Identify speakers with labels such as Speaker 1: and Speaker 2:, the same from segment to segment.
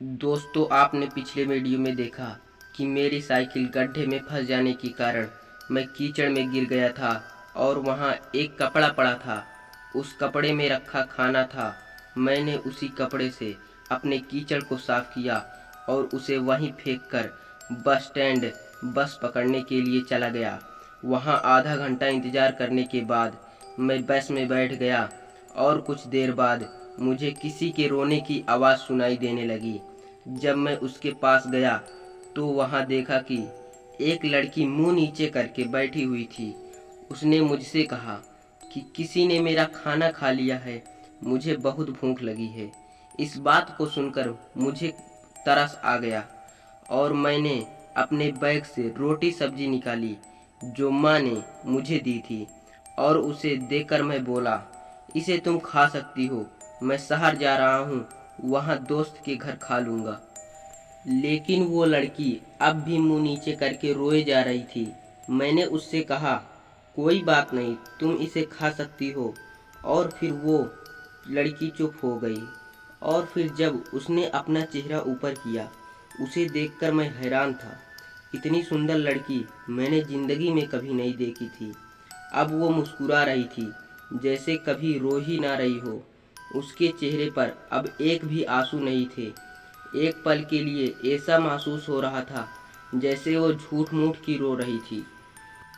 Speaker 1: दोस्तों, आपने पिछले वीडियो में देखा कि मेरी साइकिल गड्ढे में फंस जाने के कारण मैं कीचड़ में गिर गया था और वहाँ एक कपड़ा पड़ा था। उस कपड़े में रखा खाना था। मैंने उसी कपड़े से अपने कीचड़ को साफ किया और उसे वहीं फेंक कर बस स्टैंड बस पकड़ने के लिए चला गया। वहाँ आधा घंटा इंतज़ार करने के बाद मैं बस में बैठ गया और कुछ देर बाद मुझे किसी के रोने की आवाज़ सुनाई देने लगी। जब मैं उसके पास गया तो वहाँ देखा कि एक लड़की मुंह नीचे करके बैठी हुई थी। उसने मुझसे कहा कि किसी ने मेरा खाना खा लिया है, मुझे बहुत भूख लगी है। इस बात को सुनकर मुझे तरस आ गया और मैंने अपने बैग से रोटी सब्जी निकाली जो माँ ने मुझे दी थी और उसे देकर मैं बोला, इसे तुम खा सकती हो, मैं शहर जा रहा हूँ, वहाँ दोस्त के घर खा लूँगा। लेकिन वो लड़की अब भी मुंह नीचे करके रोए जा रही थी। मैंने उससे कहा, कोई बात नहीं, तुम इसे खा सकती हो। और फिर वो लड़की चुप हो गई। और फिर जब उसने अपना चेहरा ऊपर किया, उसे देखकर मैं हैरान था। इतनी सुंदर लड़की मैंने ज़िंदगी में कभी नहीं देखी थी। अब वो मुस्कुरा रही थी, जैसे कभी रो ही ना रही हो। उसके चेहरे पर अब एक भी आंसू नहीं थे। एक पल के लिए ऐसा महसूस हो रहा था जैसे वो झूठ मूठ की रो रही थी।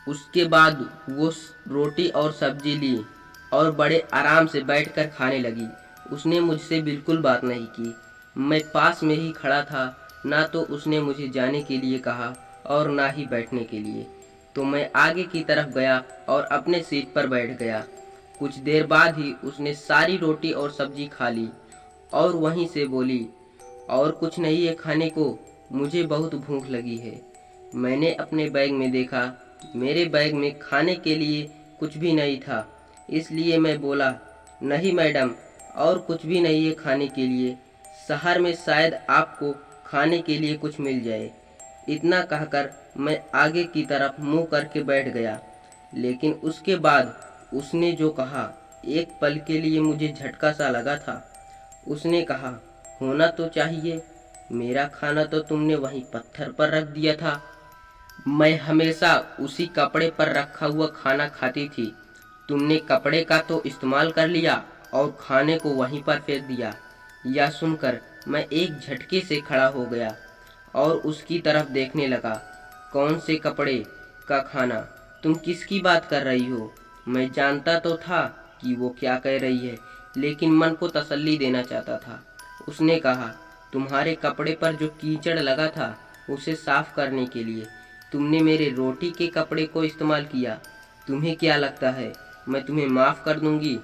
Speaker 1: उसके बाद वो रोटी और सब्जी ली और बड़े आराम से बैठकर खाने लगी। उसने मुझसे बिल्कुल बात नहीं की। मैं पास में ही खड़ा था। ना तो उसने मुझे जाने के लिए कहा और ना ही बैठने के लिए। तो मैं आगे की तरफ गया और अपने सीट पर बैठ गया। कुछ देर बाद ही उसने सारी रोटी और सब्जी खा ली और वहीं से बोली, और कुछ नहीं है खाने को, मुझे बहुत भूख लगी है। मैंने अपने बैग में देखा, मेरे बैग में खाने के लिए कुछ भी नहीं था। इसलिए मैं बोला, नहीं मैडम, और कुछ भी नहीं है खाने के लिए। शहर में शायद आपको खाने के लिए कुछ मिल जाए। इतना कहकर मैं आगे की तरफ मुंह करके बैठ गया। लेकिन उसके बाद उसने जो कहा, एक पल के लिए मुझे झटका सा लगा था। उसने कहा, होना तो चाहिए, मेरा खाना तो तुमने वहीं पत्थर पर रख दिया था। मैं हमेशा उसी कपड़े पर रखा हुआ खाना खाती थी। तुमने कपड़े का तो इस्तेमाल कर लिया और खाने को वहीं पर फेंक दिया। यह सुनकर मैं एक झटके से खड़ा हो गया और उसकी तरफ देखने लगा। कौन से कपड़े का खाना? तुम किसकी बात कर रही हो? मैं जानता तो था कि वो क्या कह रही है, लेकिन मन को तसल्ली देना चाहता था। उसने कहा, तुम्हारे कपड़े पर जो कीचड़ लगा था उसे साफ करने के लिए तुमने मेरे रोटी के कपड़े को इस्तेमाल किया। तुम्हें क्या लगता है मैं तुम्हें माफ़ कर दूंगी?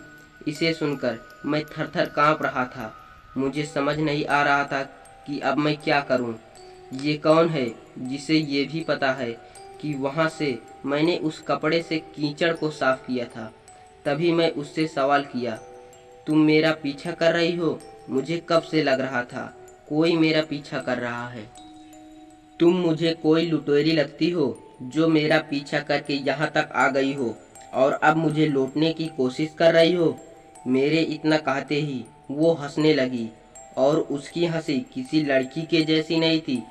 Speaker 1: इसे सुनकर मैं थर-थर काँप रहा था। मुझे समझ नहीं आ रहा था कि अब मैं क्या करूं। ये कौन है जिसे ये भी पता है कि वहाँ से मैंने उस कपड़े से कीचड़ को साफ किया था। तभी मैं उससे सवाल किया, तुम मेरा पीछा कर रही हो? मुझे कब से लग रहा था कोई मेरा पीछा कर रहा है। तुम मुझे कोई लुटेरी लगती हो जो मेरा पीछा करके यहाँ तक आ गई हो और अब मुझे लूटने की कोशिश कर रही हो। मेरे इतना कहते ही वो हंसने लगी और उसकी हंसी किसी लड़की के जैसी नहीं थी।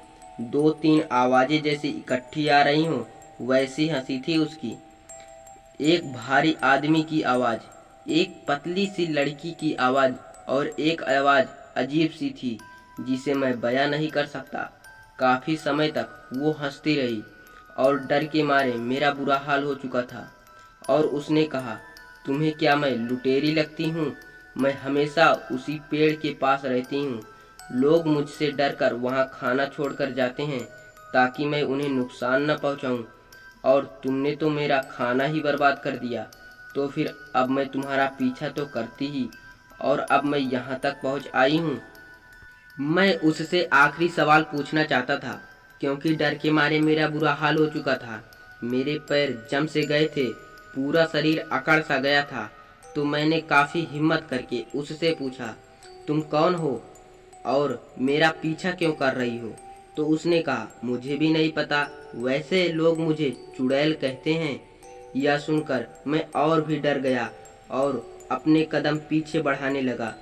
Speaker 1: दो तीन आवाज़ें जैसी इकट्ठी आ रही हों वैसी हंसी थी उसकी। एक भारी आदमी की आवाज़, एक पतली सी लड़की की आवाज़ और एक आवाज़ अजीब सी थी जिसे मैं बयां नहीं कर सकता। काफ़ी समय तक वो हंसती रही और डर के मारे मेरा बुरा हाल हो चुका था। और उसने कहा, तुम्हें क्या मैं लुटेरी लगती हूँ? मैं हमेशा उसी पेड़ के पास रहती हूँ। लोग मुझसे डर कर वहाँ खाना छोड़कर जाते हैं ताकि मैं उन्हें नुकसान न पहुँचाऊँ, और तुमने तो मेरा खाना ही बर्बाद कर दिया। तो फिर अब मैं तुम्हारा पीछा तो करती ही, और अब मैं यहाँ तक पहुँच आई हूँ। मैं उससे आखिरी सवाल पूछना चाहता था क्योंकि डर के मारे मेरा बुरा हाल हो चुका था। मेरे पैर जम से गए थे, पूरा शरीर अकड़ सा गया था। तो मैंने काफ़ी हिम्मत करके उससे पूछा, तुम कौन हो और मेरा पीछा क्यों कर रही हो? तो उसने कहा, मुझे भी नहीं पता, वैसे लोग मुझे चुड़ैल कहते हैं। यह सुनकर मैं और भी डर गया और अपने कदम पीछे बढ़ाने लगा।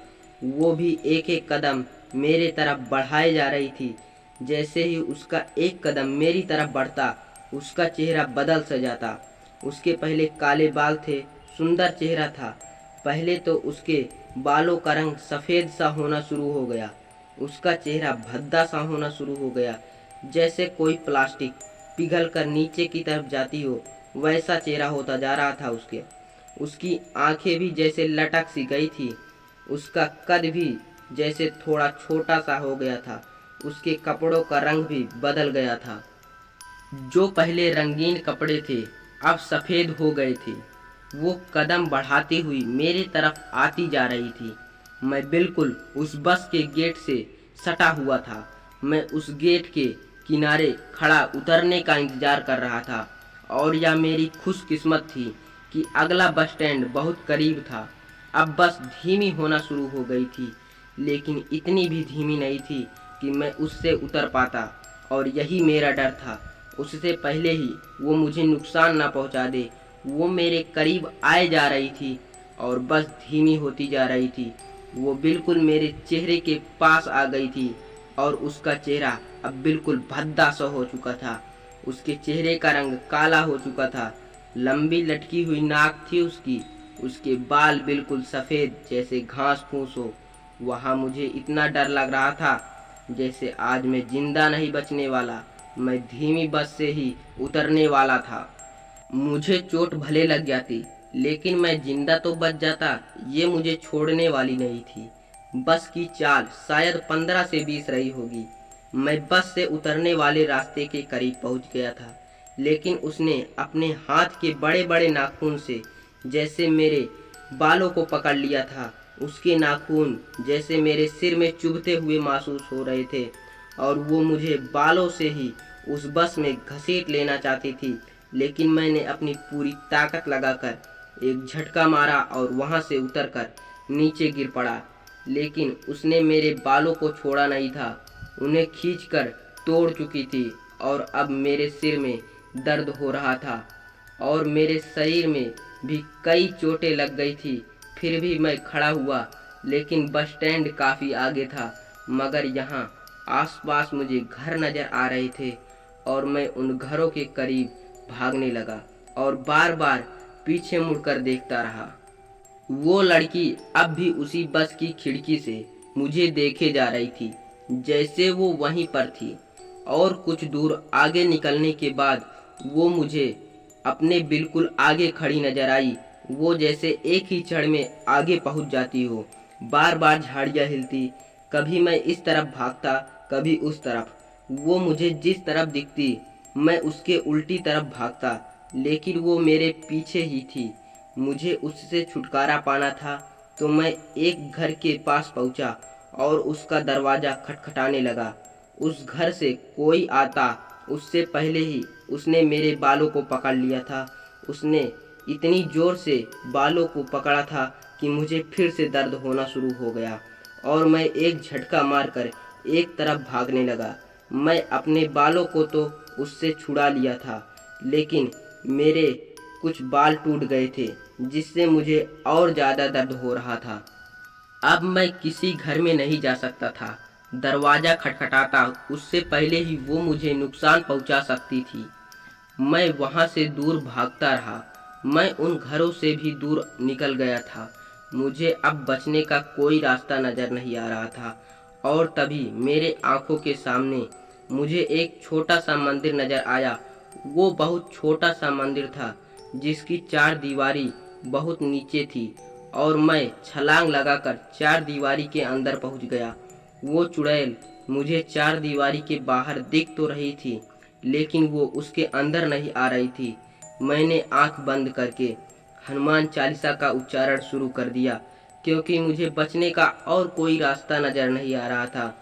Speaker 1: वो भी एक एक कदम मेरे तरफ बढ़ाए जा रही थी। जैसे ही उसका एक कदम मेरी तरफ बढ़ता, उसका चेहरा बदल सा जाता। उसके पहले काले बाल थे, सुंदर चेहरा था। पहले तो उसके बालों का रंग सफ़ेद सा होना शुरू हो गया। उसका चेहरा भद्दा सा होना शुरू हो गया, जैसे कोई प्लास्टिक पिघल कर नीचे की तरफ जाती हो, वैसा चेहरा होता जा रहा था उसकी आंखें भी जैसे लटक सी गई थी। उसका कद भी जैसे थोड़ा छोटा सा हो गया था। उसके कपड़ों का रंग भी बदल गया था। जो पहले रंगीन कपड़े थे, अब सफ़ेद हो गए थे। वो कदम बढ़ाती हुई मेरी तरफ आती जा रही थी। मैं बिल्कुल उस बस के गेट से सटा हुआ था। मैं उस गेट के किनारे खड़ा उतरने का इंतज़ार कर रहा था, और यह मेरी खुशकिस्मत थी कि अगला बस स्टैंड बहुत करीब था। अब बस धीमी होना शुरू हो गई थी, लेकिन इतनी भी धीमी नहीं थी कि मैं उससे उतर पाता, और यही मेरा डर था। उससे पहले ही वो मुझे नुकसान ना पहुंचा दे। वो मेरे करीब आए जा रही थी और बस धीमी होती जा रही थी। वो बिल्कुल मेरे चेहरे के पास आ गई थी, और उसका चेहरा अब बिल्कुल भद्दा सा हो चुका था। उसके चेहरे का रंग काला हो चुका था। लंबी लटकी हुई नाक थी उसकी। उसके बाल बिल्कुल सफ़ेद जैसे घास फूस हो। वहाँ मुझे इतना डर लग रहा था जैसे आज मैं जिंदा नहीं बचने वाला। मैं धीमी बस से ही उतरने वाला था। मुझे चोट भले लग जाती, लेकिन मैं जिंदा तो बच जाता, ये मुझे छोड़ने वाली नहीं थी। बस की चाल शायद 15 से 20 रही होगी। मैं बस से उतरने वाले रास्ते के करीब पहुंच गया था, लेकिन उसने अपने हाथ के बड़े बड़े नाखून से जैसे मेरे बालों को पकड़ लिया था। उसके नाखून जैसे मेरे सिर में चुभते हुए महसूस हो रहे थे, और वो मुझे बालों से ही उस बस में घसीट लेना चाहती थी। लेकिन मैंने अपनी पूरी ताकत लगाकर एक झटका मारा और वहां से उतरकर नीचे गिर पड़ा। लेकिन उसने मेरे बालों को छोड़ा नहीं था, उन्हें खींचकर तोड़ चुकी थी, और अब मेरे सिर में दर्द हो रहा था, और मेरे शरीर में भी कई चोटें लग गई थी। फिर भी मैं खड़ा हुआ, लेकिन बस स्टैंड काफ़ी आगे था, मगर यहाँ आसपास मुझे घर नज़र आ रहे थे, और मैं उन घरों के करीब भागने लगा और बार बार पीछे मुड़कर देखता रहा। वो लड़की अब भी उसी बस की खिड़की से मुझे देखे जा रही थी, जैसे वो वहीं पर थी। और कुछ दूर आगे निकलने के बाद वो मुझे अपने बिल्कुल आगे खड़ी नजर आई। वो जैसे एक ही क्षण में आगे पहुंच जाती हो। बार बार झाड़ियाँ हिलती, कभी मैं इस तरफ भागता, कभी उस तरफ। वो मुझे जिस तरफ दिखती, मैं उसके उल्टी तरफ भागता, लेकिन वो मेरे पीछे ही थी। मुझे उससे छुटकारा पाना था, तो मैं एक घर के पास पहुंचा और उसका दरवाज़ा खटखटाने लगा। उस घर से कोई आता उससे पहले ही उसने मेरे बालों को पकड़ लिया था। उसने इतनी ज़ोर से बालों को पकड़ा था कि मुझे फिर से दर्द होना शुरू हो गया, और मैं एक झटका मारकर एक तरफ भागने लगा। मैं अपने बालों को तो उससे छुड़ा लिया था, लेकिन मेरे कुछ बाल टूट गए थे, जिससे मुझे और ज़्यादा दर्द हो रहा था। अब मैं किसी घर में नहीं जा सकता था। दरवाज़ा खटखटाता उससे पहले ही वो मुझे नुकसान पहुंचा सकती थी। मैं वहां से दूर भागता रहा। मैं उन घरों से भी दूर निकल गया था। मुझे अब बचने का कोई रास्ता नज़र नहीं आ रहा था, और तभी मेरे आंखों के सामने मुझे एक छोटा सा मंदिर नज़र आया। वो बहुत छोटा सा मंदिर था, जिसकी चार दीवारी बहुत नीचे थी, और मैं छलांग लगाकर चार दीवारी के अंदर पहुंच गया। वो चुड़ैल मुझे चार दीवारी के बाहर दिख तो रही थी, लेकिन वो उसके अंदर नहीं आ रही थी। मैंने आंख बंद करके हनुमान चालीसा का उच्चारण शुरू कर दिया, क्योंकि मुझे बचने का और कोई रास्ता नजर नहीं आ रहा था।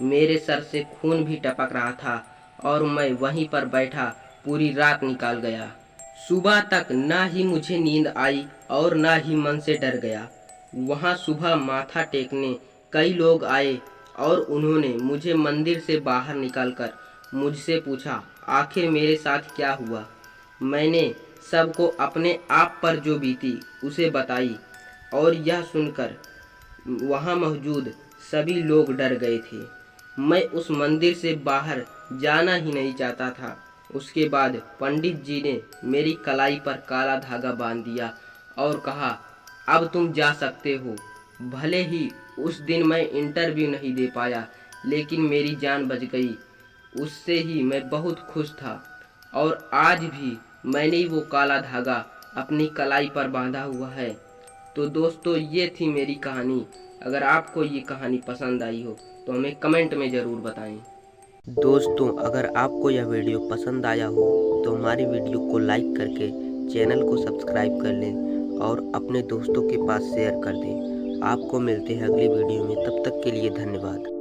Speaker 1: मेरे सर से खून भी टपक रहा था, और मैं वहीं पर बैठा पूरी रात निकाल गया। सुबह तक ना ही मुझे नींद आई और ना ही मन से डर गया। वहाँ सुबह माथा टेकने कई लोग आए, और उन्होंने मुझे मंदिर से बाहर निकालकर मुझसे पूछा आखिर मेरे साथ क्या हुआ। मैंने सबको अपने आप पर जो बीती उसे बताई, और यह सुनकर वहाँ मौजूद सभी लोग डर गए थे। मैं उस मंदिर से बाहर जाना ही नहीं चाहता था। उसके बाद पंडित जी ने मेरी कलाई पर काला धागा बांध दिया और कहा, अब तुम जा सकते हो। भले ही उस दिन मैं इंटरव्यू नहीं दे पाया, लेकिन मेरी जान बच गई। उससे ही मैं बहुत खुश था और आज भी मैंने वो काला धागा अपनी कलाई पर बांधा हुआ है। तो दोस्तों, ये थी मेरी कहानी। अगर आपको ये कहानी पसंद आई हो तो हमें कमेंट में ज़रूर बताएं। दोस्तों, अगर आपको यह वीडियो पसंद आया हो तो हमारी वीडियो को लाइक करके चैनल को सब्सक्राइब कर लें और अपने दोस्तों के पास शेयर कर दें। आपको मिलते हैं अगली वीडियो में, तब तक के लिए धन्यवाद।